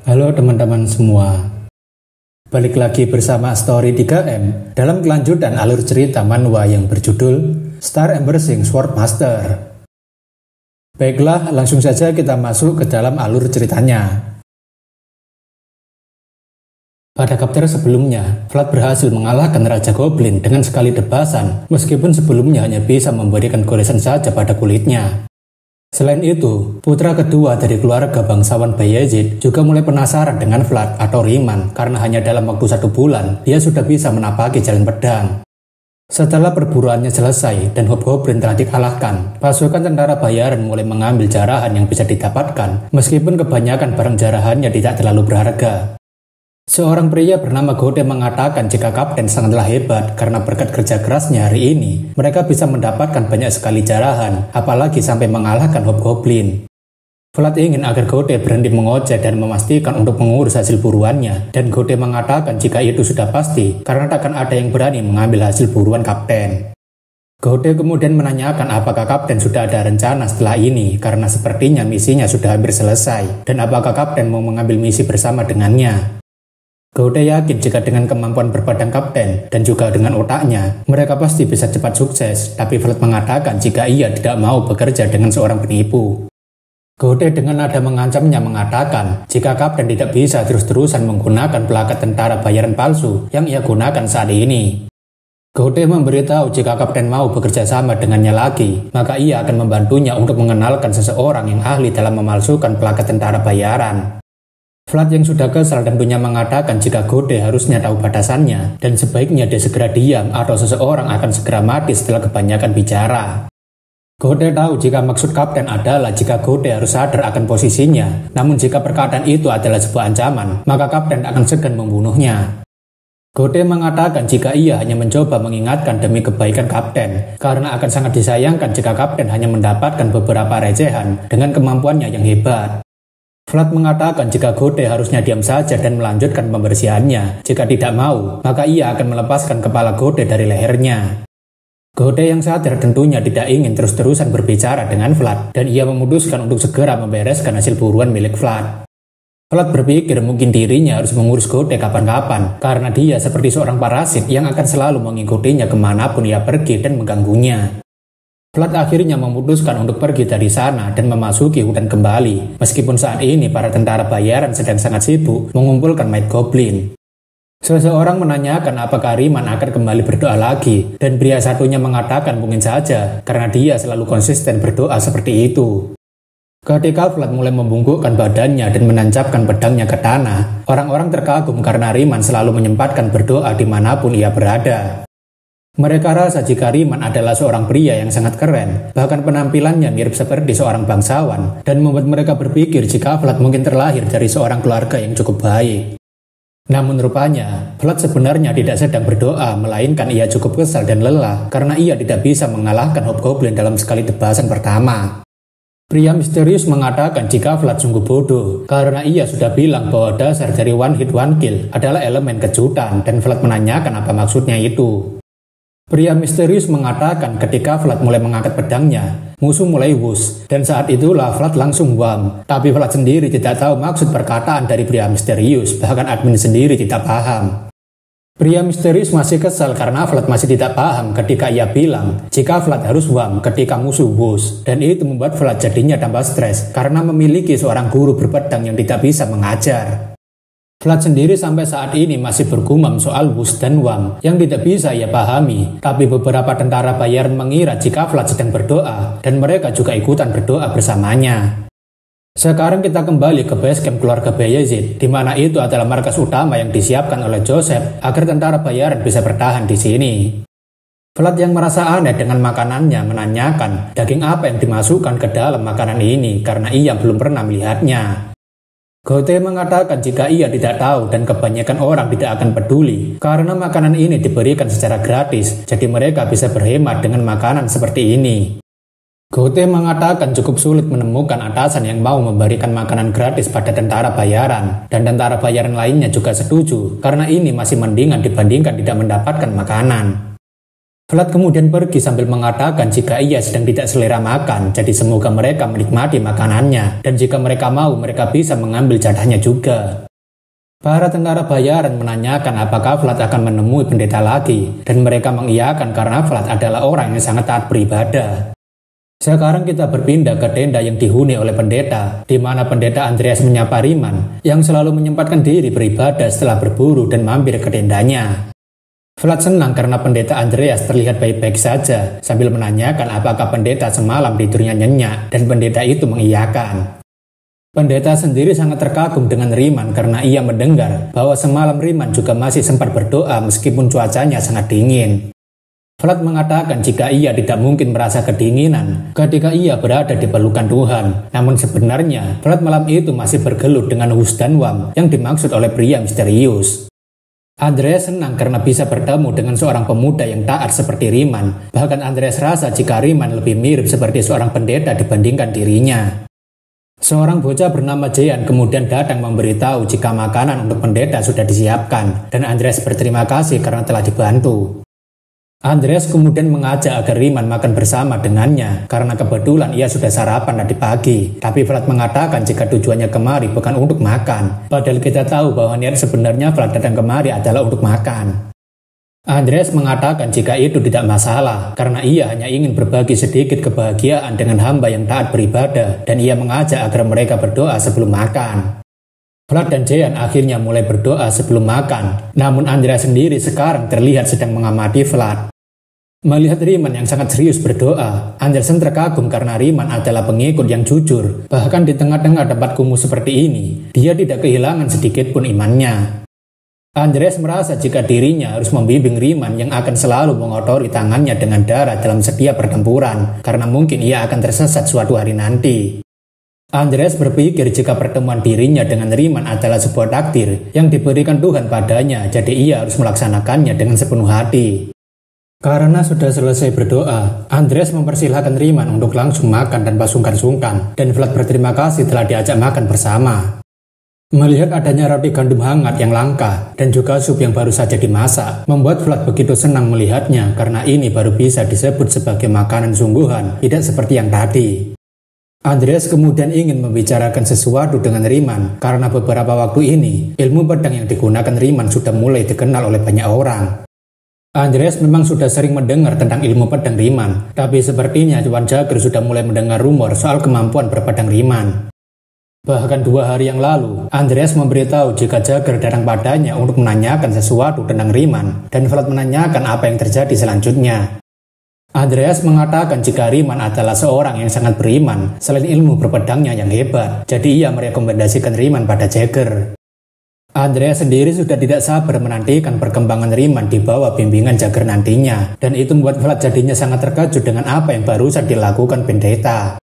Halo teman-teman semua, balik lagi bersama Story 3M dalam kelanjutan alur cerita manhwa yang berjudul Star Embracing Swordmaster. Baiklah, langsung saja kita masuk ke dalam alur ceritanya. Pada chapter sebelumnya, Vlad berhasil mengalahkan Raja Goblin dengan sekali tebasan, meskipun sebelumnya hanya bisa memberikan goresan saja pada kulitnya. Selain itu, putra kedua dari keluarga bangsawan Bayezid juga mulai penasaran dengan Vlad atau Riemann karena hanya dalam waktu 1 bulan dia sudah bisa menapaki jalan pedang. Setelah perburuannya selesai dan Hobgoblin telah dikalahkan, pasukan tentara bayaran mulai mengambil jarahan yang bisa didapatkan meskipun kebanyakan barang jarahannya tidak terlalu berharga. Seorang pria bernama Gode mengatakan jika kapten sangatlah hebat karena berkat kerja kerasnya hari ini, mereka bisa mendapatkan banyak sekali jarahan, apalagi sampai mengalahkan Hobgoblin. Vlad ingin agar Gode berhenti mengoceh dan memastikan untuk mengurus hasil buruannya, dan Gode mengatakan jika itu sudah pasti, karena takkan ada yang berani mengambil hasil buruan kapten. Gode kemudian menanyakan apakah kapten sudah ada rencana setelah ini, karena sepertinya misinya sudah hampir selesai, dan apakah kapten mau mengambil misi bersama dengannya. Gode yakin jika dengan kemampuan berbadan kapten dan juga dengan otaknya, mereka pasti bisa cepat sukses, tapi Vlad mengatakan jika ia tidak mau bekerja dengan seorang penipu. Gode dengan nada mengancamnya mengatakan jika kapten tidak bisa terus-terusan menggunakan plakat tentara bayaran palsu yang ia gunakan saat ini. Gode memberitahu jika kapten mau bekerja sama dengannya lagi, maka ia akan membantunya untuk mengenalkan seseorang yang ahli dalam memalsukan plakat tentara bayaran. Vlad yang sudah kesal tentunya mengatakan jika Gode harusnya tahu batasannya dan sebaiknya dia segera diam atau seseorang akan segera mati setelah kebanyakan bicara. Gode tahu jika maksud kapten adalah jika Gode harus sadar akan posisinya, namun jika perkataan itu adalah sebuah ancaman, maka kapten akan segan membunuhnya. Gode mengatakan jika ia hanya mencoba mengingatkan demi kebaikan kapten, karena akan sangat disayangkan jika kapten hanya mendapatkan beberapa recehan dengan kemampuannya yang hebat. Vlad mengatakan jika Gode harusnya diam saja dan melanjutkan pembersihannya. Jika tidak mau, maka ia akan melepaskan kepala Gode dari lehernya. Gode yang sadar tentunya tidak ingin terus-terusan berbicara dengan Vlad, dan ia memutuskan untuk segera membereskan hasil buruan milik Vlad. Vlad berpikir mungkin dirinya harus mengurus Gode kapan-kapan, karena dia seperti seorang parasit yang akan selalu mengikutinya kemanapun ia pergi dan mengganggunya. Vlad akhirnya memutuskan untuk pergi dari sana dan memasuki hutan kembali, meskipun saat ini para tentara bayaran sedang sangat sibuk mengumpulkan mayat goblin. Seseorang menanyakan apakah Riemann akan kembali berdoa lagi, dan pria satunya mengatakan mungkin saja, karena dia selalu konsisten berdoa seperti itu. Ketika Vlad mulai membungkukkan badannya dan menancapkan pedangnya ke tanah, orang-orang terkagum karena Riemann selalu menyempatkan berdoa dimanapun ia berada. Mereka rasa jika Riemann adalah seorang pria yang sangat keren, bahkan penampilannya mirip seperti seorang bangsawan, dan membuat mereka berpikir jika Vlad mungkin terlahir dari seorang keluarga yang cukup baik. Namun rupanya, Vlad sebenarnya tidak sedang berdoa, melainkan ia cukup kesal dan lelah karena ia tidak bisa mengalahkan Hobgoblin dalam sekali tebasan pertama. Pria misterius mengatakan jika Vlad sungguh bodoh, karena ia sudah bilang bahwa dasar dari one hit one kill adalah elemen kejutan, dan Vlad menanyakan apa maksudnya itu. Pria misterius mengatakan ketika Vlad mulai mengangkat pedangnya, musuh mulai wush, dan saat itulah Vlad langsung wham. Tapi Vlad sendiri tidak tahu maksud perkataan dari pria misterius, bahkan admin sendiri tidak paham. Pria misterius masih kesal karena Vlad masih tidak paham ketika ia bilang jika Vlad harus wham ketika musuh wush, dan itu membuat Vlad jadinya tambah stres karena memiliki seorang guru berpedang yang tidak bisa mengajar. Vlad sendiri sampai saat ini masih bergumam soal wush dan wham yang tidak bisa ia pahami, tapi beberapa tentara bayaran mengira jika Vlad sedang berdoa, dan mereka juga ikutan berdoa bersamanya. Sekarang kita kembali ke base camp keluarga Bayezid, di mana itu adalah markas utama yang disiapkan oleh Joseph agar tentara bayaran bisa bertahan di sini. Vlad yang merasa aneh dengan makanannya menanyakan daging apa yang dimasukkan ke dalam makanan ini karena ia belum pernah melihatnya. Gode mengatakan jika ia tidak tahu dan kebanyakan orang tidak akan peduli karena makanan ini diberikan secara gratis, jadi mereka bisa berhemat dengan makanan seperti ini. Gode mengatakan cukup sulit menemukan atasan yang mau memberikan makanan gratis pada tentara bayaran, dan tentara bayaran lainnya juga setuju karena ini masih mendingan dibandingkan tidak mendapatkan makanan. Vlad kemudian pergi sambil mengatakan jika ia sedang tidak selera makan, jadi semoga mereka menikmati makanannya, dan jika mereka mau, mereka bisa mengambil jatahnya juga. Para tentara bayaran menanyakan apakah Vlad akan menemui pendeta lagi, dan mereka mengiyakan karena Vlad adalah orang yang sangat taat beribadah. Sekarang kita berpindah ke tenda yang dihuni oleh pendeta, di mana pendeta Andreas menyapa Riemann, yang selalu menyempatkan diri beribadah setelah berburu dan mampir ke tendanya. Vlad senang karena pendeta Andreas terlihat baik-baik saja, sambil menanyakan apakah pendeta semalam tidurnya nyenyak, dan pendeta itu mengiyakan. Pendeta sendiri sangat terkagum dengan Riemann karena ia mendengar bahwa semalam Riemann juga masih sempat berdoa meskipun cuacanya sangat dingin. Vlad mengatakan jika ia tidak mungkin merasa kedinginan ketika ia berada di pelukan Tuhan. Namun sebenarnya, Vlad malam itu masih bergelut dengan Hus dan Wam yang dimaksud oleh pria misterius. Andreas senang karena bisa bertemu dengan seorang pemuda yang taat seperti Riemann. Bahkan Andreas rasa jika Riemann lebih mirip seperti seorang pendeta dibandingkan dirinya. Seorang bocah bernama Jean kemudian datang memberitahu jika makanan untuk pendeta sudah disiapkan, dan Andreas berterima kasih karena telah dibantu. Andreas kemudian mengajak agar Riemann makan bersama dengannya karena kebetulan ia sudah sarapan tadi pagi. Tapi Vlad mengatakan jika tujuannya kemari bukan untuk makan, padahal kita tahu bahwa niat sebenarnya Vlad datang kemari adalah untuk makan. Andreas mengatakan jika itu tidak masalah karena ia hanya ingin berbagi sedikit kebahagiaan dengan hamba yang taat beribadah, dan ia mengajak agar mereka berdoa sebelum makan. Vlad dan Jean akhirnya mulai berdoa sebelum makan, namun Andreas sendiri sekarang terlihat sedang mengamati Vlad. Melihat Riemann yang sangat serius berdoa, Andersen terkagum karena Riemann adalah pengikut yang jujur. Bahkan di tengah-tengah tempat kumuh seperti ini, dia tidak kehilangan sedikit pun imannya. Andreas merasa jika dirinya harus membimbing Riemann yang akan selalu mengotori tangannya dengan darah dalam setiap pertempuran, karena mungkin ia akan tersesat suatu hari nanti. Andreas berpikir jika pertemuan dirinya dengan Riemann adalah sebuah takdir yang diberikan Tuhan padanya, jadi ia harus melaksanakannya dengan sepenuh hati. Karena sudah selesai berdoa, Andreas mempersilahkan Riemann untuk langsung makan tanpa sungkan-sungkan, dan Vlad berterima kasih telah diajak makan bersama. Melihat adanya roti gandum hangat yang langka, dan juga sup yang baru saja dimasak, membuat Vlad begitu senang melihatnya karena ini baru bisa disebut sebagai makanan sungguhan, tidak seperti yang tadi. Andreas kemudian ingin membicarakan sesuatu dengan Riemann karena beberapa waktu ini ilmu pedang yang digunakan Riemann sudah mulai dikenal oleh banyak orang. Andreas memang sudah sering mendengar tentang ilmu pedang Riemann, tapi sepertinya Tuan Jagger sudah mulai mendengar rumor soal kemampuan berpedang Riemann. Bahkan 2 hari yang lalu, Andreas memberitahu jika Jagger datang padanya untuk menanyakan sesuatu tentang Riemann, dan Vlad menanyakan apa yang terjadi selanjutnya. Andreas mengatakan jika Riemann adalah seorang yang sangat beriman selain ilmu berpedangnya yang hebat, jadi ia merekomendasikan Riemann pada Jagger. Andreas sendiri sudah tidak sabar menantikan perkembangan Riemann di bawah bimbingan Jagger nantinya, dan itu membuat Vlad jadinya sangat terkejut dengan apa yang barusan dilakukan pendeta.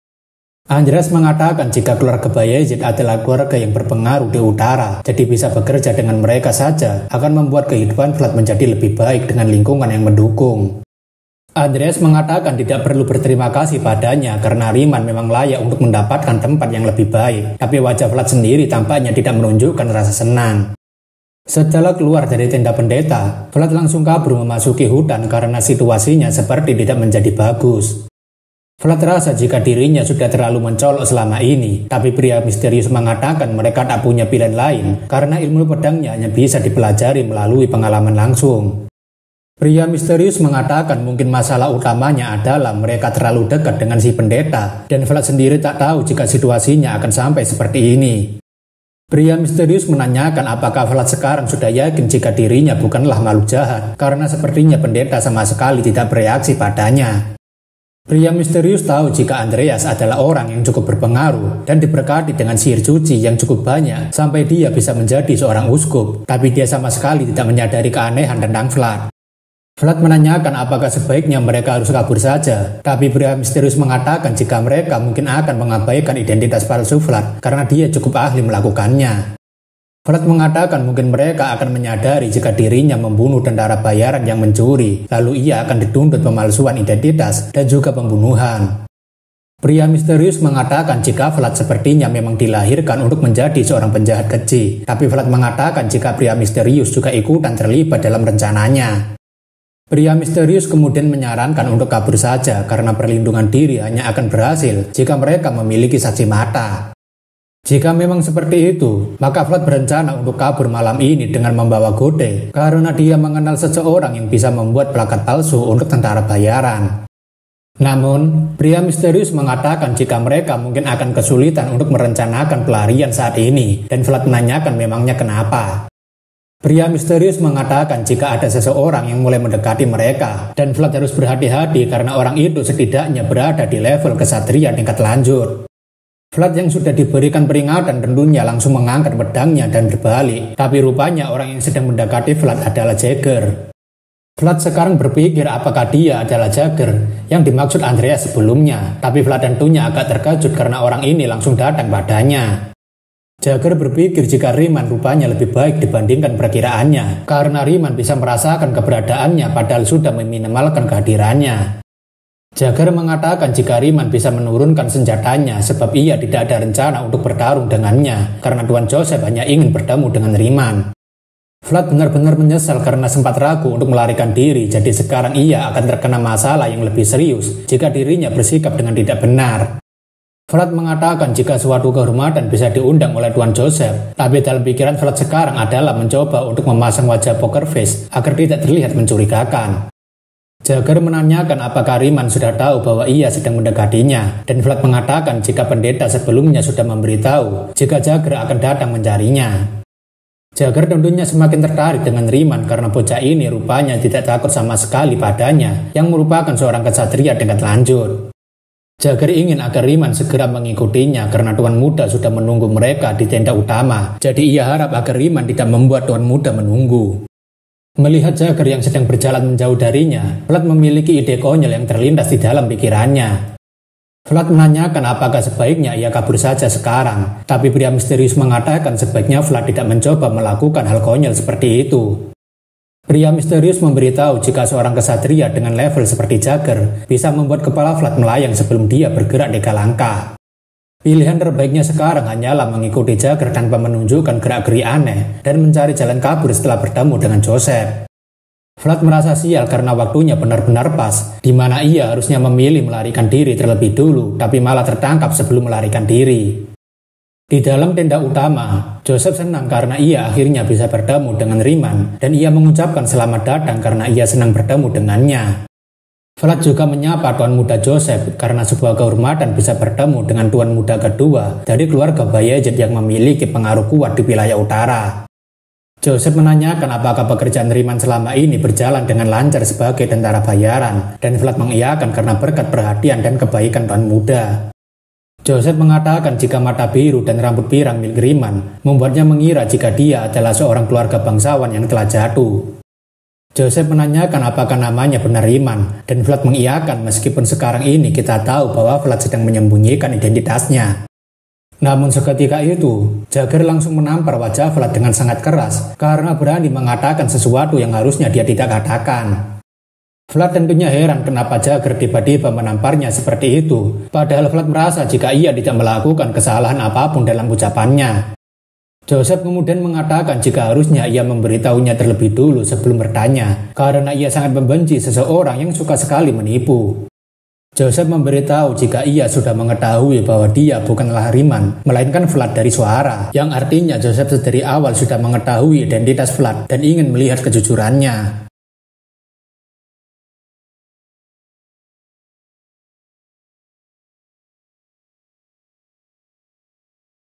Andreas mengatakan jika keluarga Bayezid adalah keluarga yang berpengaruh di utara, jadi bisa bekerja dengan mereka saja akan membuat kehidupan Vlad menjadi lebih baik dengan lingkungan yang mendukung. Andreas mengatakan tidak perlu berterima kasih padanya karena Riemann memang layak untuk mendapatkan tempat yang lebih baik, tapi wajah Vlad sendiri tampaknya tidak menunjukkan rasa senang. Setelah keluar dari tenda pendeta, Vlad langsung kabur memasuki hutan karena situasinya seperti tidak menjadi bagus. Vlad rasa jika dirinya sudah terlalu mencolok selama ini, tapi pria misterius mengatakan mereka tak punya pilihan lain karena ilmu pedangnya hanya bisa dipelajari melalui pengalaman langsung. Pria misterius mengatakan mungkin masalah utamanya adalah mereka terlalu dekat dengan si pendeta, dan Vlad sendiri tak tahu jika situasinya akan sampai seperti ini. Pria misterius menanyakan apakah Vlad sekarang sudah yakin jika dirinya bukanlah makhluk jahat, karena sepertinya pendeta sama sekali tidak bereaksi padanya. Pria misterius tahu jika Andreas adalah orang yang cukup berpengaruh dan diberkati dengan sihir suci yang cukup banyak sampai dia bisa menjadi seorang uskup, tapi dia sama sekali tidak menyadari keanehan tentang Vlad. Vlad menanyakan apakah sebaiknya mereka harus kabur saja, tapi pria misterius mengatakan jika mereka mungkin akan mengabaikan identitas palsu Vlad karena dia cukup ahli melakukannya. Vlad mengatakan mungkin mereka akan menyadari jika dirinya membunuh tentara bayaran yang mencuri, lalu ia akan dituntut pemalsuan identitas dan juga pembunuhan. Pria misterius mengatakan jika Vlad sepertinya memang dilahirkan untuk menjadi seorang penjahat keji, tapi Vlad mengatakan jika pria misterius juga ikutan terlibat dalam rencananya. Pria misterius kemudian menyarankan untuk kabur saja karena perlindungan diri hanya akan berhasil jika mereka memiliki saksi mata. Jika memang seperti itu, maka Vlad berencana untuk kabur malam ini dengan membawa Gode karena dia mengenal seseorang yang bisa membuat plakat palsu untuk tentara bayaran. Namun, pria misterius mengatakan jika mereka mungkin akan kesulitan untuk merencanakan pelarian saat ini dan Vlad menanyakan memangnya kenapa. Pria misterius mengatakan jika ada seseorang yang mulai mendekati mereka dan Vlad harus berhati-hati karena orang itu setidaknya berada di level kesatria tingkat lanjut. Vlad yang sudah diberikan peringatan tentunya langsung mengangkat pedangnya dan berbalik, tapi rupanya orang yang sedang mendekati Vlad adalah Jagger. Vlad sekarang berpikir apakah dia adalah Jagger yang dimaksud Andreas sebelumnya, tapi Vlad tentunya agak terkejut karena orang ini langsung datang padanya. Jagger berpikir jika Riemann rupanya lebih baik dibandingkan perkiraannya, karena Riemann bisa merasakan keberadaannya padahal sudah meminimalkan kehadirannya. Jagger mengatakan jika Riemann bisa menurunkan senjatanya sebab ia tidak ada rencana untuk bertarung dengannya, karena Tuan Joseph hanya ingin bertemu dengan Riemann. Vlad benar-benar menyesal karena sempat ragu untuk melarikan diri, jadi sekarang ia akan terkena masalah yang lebih serius jika dirinya bersikap dengan tidak benar. Vlad mengatakan jika suatu kehormatan bisa diundang oleh Tuan Joseph, tapi dalam pikiran Vlad sekarang adalah mencoba untuk memasang wajah poker face agar tidak terlihat mencurigakan. Jagger menanyakan apakah Riemann sudah tahu bahwa ia sedang mendekatinya, dan Vlad mengatakan jika pendeta sebelumnya sudah memberitahu jika Jagger akan datang mencarinya. Jagger tentunya semakin tertarik dengan Riemann karena bocah ini rupanya tidak takut sama sekali padanya yang merupakan seorang kesatria tingkat lanjut. Jagger ingin agar Riemann segera mengikutinya karena Tuan Muda sudah menunggu mereka di tenda utama, jadi ia harap agar Riemann tidak membuat Tuan Muda menunggu. Melihat Jagger yang sedang berjalan menjauh darinya, Vlad memiliki ide konyol yang terlintas di dalam pikirannya. Vlad menanyakan apakah sebaiknya ia kabur saja sekarang, tapi pria misterius mengatakan sebaiknya Vlad tidak mencoba melakukan hal konyol seperti itu. Pria misterius memberitahu jika seorang kesatria dengan level seperti Jagger bisa membuat kepala Vlad melayang sebelum dia bergerak 3 langkah. Pilihan terbaiknya sekarang hanyalah mengikuti Jagger tanpa menunjukkan gerak-geri aneh dan mencari jalan kabur setelah bertemu dengan Joseph. Vlad merasa sial karena waktunya benar-benar pas, di mana ia harusnya memilih melarikan diri terlebih dulu, tapi malah tertangkap sebelum melarikan diri. Di dalam tenda utama, Joseph senang karena ia akhirnya bisa bertemu dengan Riemann dan ia mengucapkan selamat datang karena ia senang bertemu dengannya. Vlad juga menyapa Tuan Muda Joseph karena sebuah kehormatan bisa bertemu dengan Tuan Muda kedua dari keluarga Bayezid yang memiliki pengaruh kuat di wilayah utara. Joseph menanyakan apakah pekerjaan Riemann selama ini berjalan dengan lancar sebagai tentara bayaran dan Vlad mengiyakan karena berkat perhatian dan kebaikan Tuan Muda. Joseph mengatakan jika mata biru dan rambut pirang milik Riemann membuatnya mengira jika dia adalah seorang keluarga bangsawan yang telah jatuh. Joseph menanyakan apakah namanya benar Riemann, dan Vlad mengiyakan meskipun sekarang ini kita tahu bahwa Vlad sedang menyembunyikan identitasnya. Namun seketika itu, Jagger langsung menampar wajah Vlad dengan sangat keras karena berani mengatakan sesuatu yang harusnya dia tidak katakan. Vlad tentunya heran kenapa Jagger tiba-tiba menamparnya seperti itu, padahal Vlad merasa jika ia tidak melakukan kesalahan apapun dalam ucapannya. Joseph kemudian mengatakan jika harusnya ia memberitahunya terlebih dulu sebelum bertanya, karena ia sangat membenci seseorang yang suka sekali menipu. Joseph memberitahu jika ia sudah mengetahui bahwa dia bukanlah Riemann, melainkan Vlad dari suara, yang artinya Joseph dari awal sudah mengetahui identitas Vlad dan ingin melihat kejujurannya.